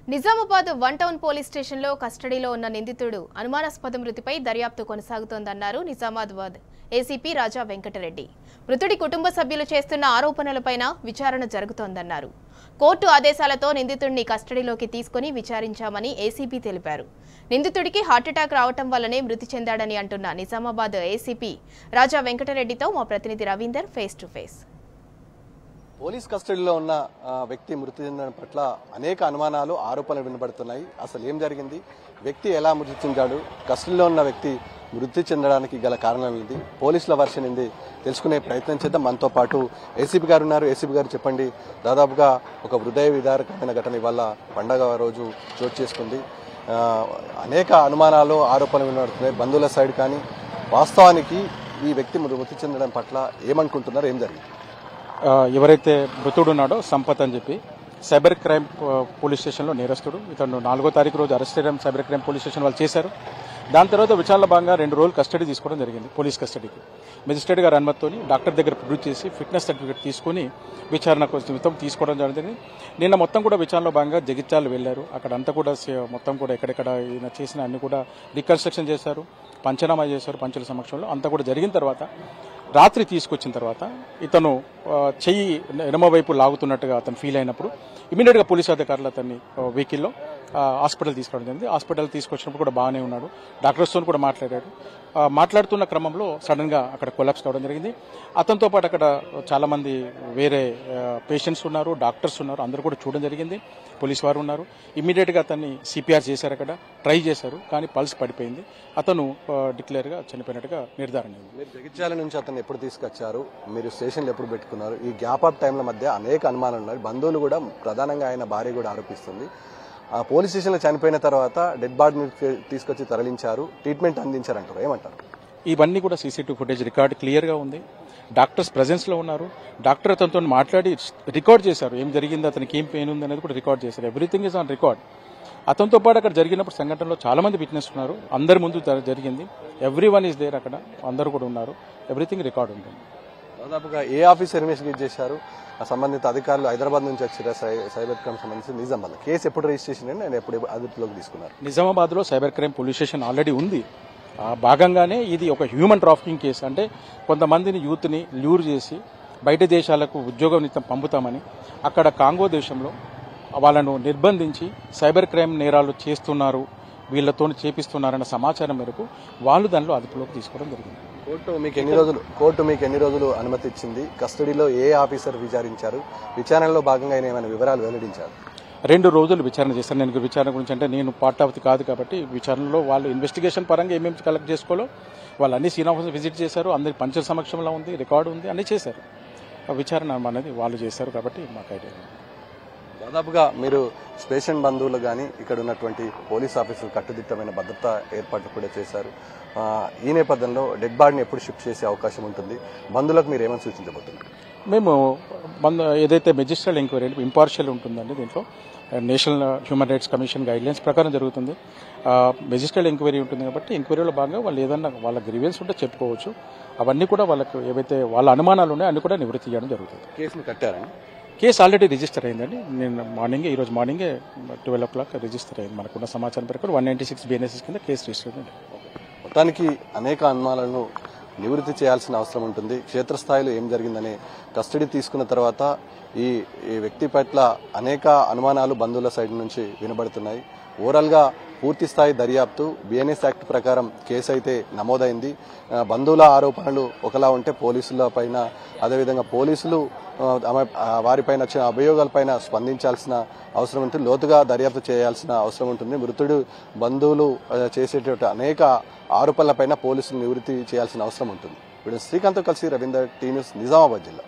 Nizamabad one town police స్టేషన్లో కస్టడీలో ఉన్న నిందితుడు అనుమానాస్పద మృతిపై దర్యాప్తు కొనసాగుతోందన్నారు నిజామాబాద్ ఏసీపీ రాజా వెంకటరెడ్డి. మృతుడి కుటుంబ సభ్యులు చేస్తున్న ఆరోపణలపైన విచారణ జరుగుతోందన్నారు. కోర్టు ఆదేశాలతో నిందితుడిని కస్టడీలోకి తీసుకుని విచారించామని ఏసీపీ తెలిపారు. నిందితుడికి హార్ట్అటాక్ రావటం వల్లనే మృతి చెందాడని అంటున్న నిజామాబాద్ ఏసీపీ రాజా వెంకటరెడ్డితో మా ప్రతినిధి Ravinder face to face. Police కస్టడీలో ఉన్న వ్యక్తి మృతి చెందడం పట్ల అనేక అనుమానాలు ఆరోపణలు వినబడుతున్నాయి. అసలు ఏం జరిగింది, వ్యక్తి ఎలా మృతి చెందాడు, కస్టడీలో ఉన్న వ్యక్తి మృతి చెందడానికి గల కారణం ఏంది, పోలీసుల వర్షన్ ఏంది తెలుసుకునే ప్రయత్నం చేద్దాం. మనతో పాటు ఏసీపీ గారు ఉన్నారు. ఏసీపీ గారు చెప్పండి, దాదాపుగా ఒక హృదయ విదారకమైన ఘటన ఇవాళ పండగ రోజు చోటు చేసుకుంది. అనేక అనుమానాలు ఆరోపణలు వినబడుతున్నాయి బంధువుల సైడ్. కానీ వాస్తవానికి ఈ వ్యక్తి మృతి చెందడం పట్ల ఏమనుకుంటున్నారు, ఏం జరిగింది? ఎవరైతే మృతుడు ఉన్నాడో సంపత్ అని చెప్పి సైబర్ క్రైమ్ పోలీస్ స్టేషన్లో నేరస్తుడు. ఇతను 4వ తారీఖు రోజు అరెస్ట్ చేయడం సైబర్ క్రైమ్ పోలీస్ స్టేషన్ వాళ్ళు చేశారు. దాని తర్వాత విచారణలో భాగంగా 2 రోజులు కస్టడీ తీసుకోవడం జరిగింది. పోలీస్ కస్టడీకి మెజిస్ట్రేట్ గారి అనుమతితోని డాక్టర్ దగ్గర ప్రొడ్యూస్ చేసి ఫిట్నెస్ సర్టిఫికేట్ తీసుకుని విచారణ నిమిత్తం తీసుకోవడం జరిగింది. నిన్న మొత్తం కూడా విచారణలో భాగంగా జగిత్యాల వెళ్లారు. అక్కడ అంతా కూడా మొత్తం కూడా ఎక్కడెక్కడ ఈయన చేసిన అన్ని కూడా రికన్స్ట్రక్షన్ చేశారు, పంచనామా చేశారు పంచుల సమక్షంలో. అంతా కూడా జరిగిన తర్వాత రాత్రి తీసుకొచ్చిన తర్వాత ఇతను చెయ్యి ఎడమ వైపు లాగుతున్నట్టుగా అతను ఫీల్ అయినప్పుడు ఇమీడియట్ గా పోలీసు అధికారులు అతన్ని వెహికల్లో హాస్పిటల్ తీసుకోవడం జరిగింది. హాస్పిటల్ తీసుకొచ్చినప్పుడు కూడా బాగానే ఉన్నాడు. డాక్టర్స్తో కూడా మాట్లాడాడు. మాట్లాడుతున్న క్రమంలో సడన్ గా అక్కడ కొలాప్స్ కావడం జరిగింది. అతనితో పాటు అక్కడ చాలా మంది వేరే పేషెంట్స్ ఉన్నారు, డాక్టర్స్ ఉన్నారు, అందరూ కూడా చూడడం జరిగింది. పోలీసు వారు ఉన్నారు. ఇమీడియట్ గా అతన్ని సిపిఆర్ చేశారు, అక్కడ ట్రై చేశారు, కానీ పల్స్ పడిపోయింది. అతను డిక్లేర్ గా చనిపోయినట్టుగా నిర్ధారణ అయింది. మీరు జగిత్యాల నుంచి అతను ఎప్పుడు తీసుకొచ్చారు, మీరు స్టేషన్లో ఎప్పుడు పెట్టుకున్నారు? ఈ గ్యాప్ ఆఫ్ టైంల మధ్య అనేక అనుమానాలు ఉన్నాయి. బంధువులు కూడా, ప్రధానంగా ఆయన భార్య కూడా ఆరోపిస్తుంది. పోలీస్ స్టేషన్లో చనిపోయిన తర్వాత డెడ్ బాడీని తీసుకొచ్చి తరలించారు, ట్రీట్మెంట్ అందించారంటారు, ఏమంటారు? ఇవన్నీ కూడా సీసీటీవీ ఫుటేజ్ రికార్డ్ క్లియర్ గా ఉంది. డాక్టర్స్ ప్రెజెన్స్ లో ఉన్నారు. డాక్టర్ అతనితో మాట్లాడి రికార్డ్ చేశారు, ఏం జరిగింది, అతనికి ఏం పెయిన్ ఉంది అనేది కూడా రికార్డ్ చేశారు. Everything is on record. అతనితో పాటు అక్కడ జరిగినప్పుడు సంఘటనలో చాలా మంది విట్నెస్ ఉన్నారు, అందరి ముందు జరిగింది. ఎవ్రీ వన్ ఈస్ దేర్, అక్కడ అందరూ కూడా ఉన్నారు. ఎవ్రీథింగ్ రికార్డ్ ఉంటుంది. దాదాపుగా ఏ ఆఫీసర్ ఇన్వెస్టిగేట్ చేశారు? సంబంధిత అధికారులు హైదరాబాద్ నుంచి వచ్చారు. సైబర్ క్రైమ్ సంబంధించి నిజామాబాద్ కేసు ఎప్పుడు రిజిస్ట్రేషన్ అయ్యింది, నేను ఎప్పుడు అదుపులోకి తీసుకున్నారు? నిజామాబాద్ లో cyber crime police station already ఉంది. భాగంగానే ఇది ఒక హ్యూమన్ ట్రాఫికింగ్ కేసు. అంటే కొంతమందిని యూత్ని ల్యూర్ చేసి బయట దేశాలకు ఉద్యోగం నిమిత్తం పంపుతామని అక్కడ కాంగో దేశంలో వాళ్ళను నిర్బంధించి సైబర్ క్రైమ్ నేరాలు చేస్తున్నారు, వీళ్లతో చేపిస్తున్నారన్న సమాచారం మేరకు వాళ్ళు దానిలో అదుపులోకి తీసుకోవడం జరిగింది. కోర్టు మీకు ఎన్ని రోజులు అనుమతి ఇచ్చింది? కస్టడీలో ఏ ఆఫీసర్ విచారించారు? విచారణలో భాగంగా ఆయన ఏమైనా వివరాలు వెల్లడించారు? 2 రోజులు విచారణ చేశారు. నేను విచారణ గురించి అంటే నేను పార్ట్ ఆఫ్ ది కాదు కాబట్టి విచారణలో వాళ్ళు ఇన్వెస్టిగేషన్ పరంగా ఏమేమి కలెక్ట్ చేసుకోవాలో వాళ్ళు అన్ని సీన్ ఆఫీసర్ విజిట్ చేశారు. అందరి పంచుల సమక్షంలో ఉంది, రికార్డు ఉంది, అన్ని చేశారు. విచారణ అనేది వాళ్ళు చేశారు కాబట్టి మాకు ఐడియా. దాదాపుగా మీరు పేషెంట్ బంధువులు కానీ ఇక్కడ ఉన్నటువంటి పోలీస్ ఆఫీసర్లు కట్టుదిట్టమైన భద్రతా ఏర్పాట్లు కూడా చేశారు. ఈ నేపథ్యంలో డెడ్ బాడీని ఎప్పుడు షిఫ్ట్ చేసే అవకాశం ఉంటుంది? బంధువులకు మీరు ఏమని సూచించబోతున్నారు? మేము ఏదైతే మెజిస్ట్రల్ ఎంక్వైరీ ఇంపార్షియల్ ఉంటుందండి, దీంట్లో national human rights commission guidelines ప్రకారం జరుగుతుంది. మెజిస్ట్రల్ ఎంక్వైరీ ఉంటుంది కాబట్టి ఎంక్వైరీలో భాగంగా వాళ్ళు ఏదన్నా వాళ్ళ గ్రీవెన్స్ ఉంటే చెప్పుకోవచ్చు. అవన్నీ కూడా వాళ్ళకు ఏవైతే వాళ్ళ అనుమానాలు ఉన్నాయో అన్ని కూడా నివృత్తి చేయడం జరుగుతుంది. కేసును కట్టారండి? కేసు ఆల్రెడీ రిజిస్టర్ అయిందండి. నేను ఈరోజు మార్నింగే 12 o'clock రిజిస్టర్ అయింది. మనకున్న సమాచారం ప్రకారం 196 BNSS కింద కేసు రిజిస్టర్ అయింది. మొత్తానికి అనేక అనుమానాలను నివృత్తి చేయాల్సిన అవసరం ఉంటుంది. క్షేత్రస్థాయిలో ఏం జరిగిందనే కస్టడీ తీసుకున్న తర్వాత ఈ వ్యక్తి పట్ల అనేక అనుమానాలు బంధువుల సైడ్ నుంచి వినబడుతున్నాయి. ఓవరాల్గా పూర్తి స్థాయి దర్యాప్తు BNS యాక్ట్ ప్రకారం కేసు అయితే నమోదైంది. బంధువుల ఆరోపణలు ఒకలా ఉంటే పోలీసుల పైన, అదేవిధంగా పోలీసులు వారిపైన వచ్చిన అభియోగాలపైన స్పందించాల్సిన అవసరం ఉంటుంది. లోతుగా దర్యాప్తు చేయాల్సిన అవసరం ఉంటుంది. మృతుడు బంధువులు చేసేటువంటి అనేక ఆరోపణలపైన పోలీసులు నివృత్తి చేయాల్సిన అవసరం ఉంటుంది. వీడు శ్రీకాంత్ కలిసి రవీందర్, టీ న్యూస్, నిజామాబాద్ జిల్లా.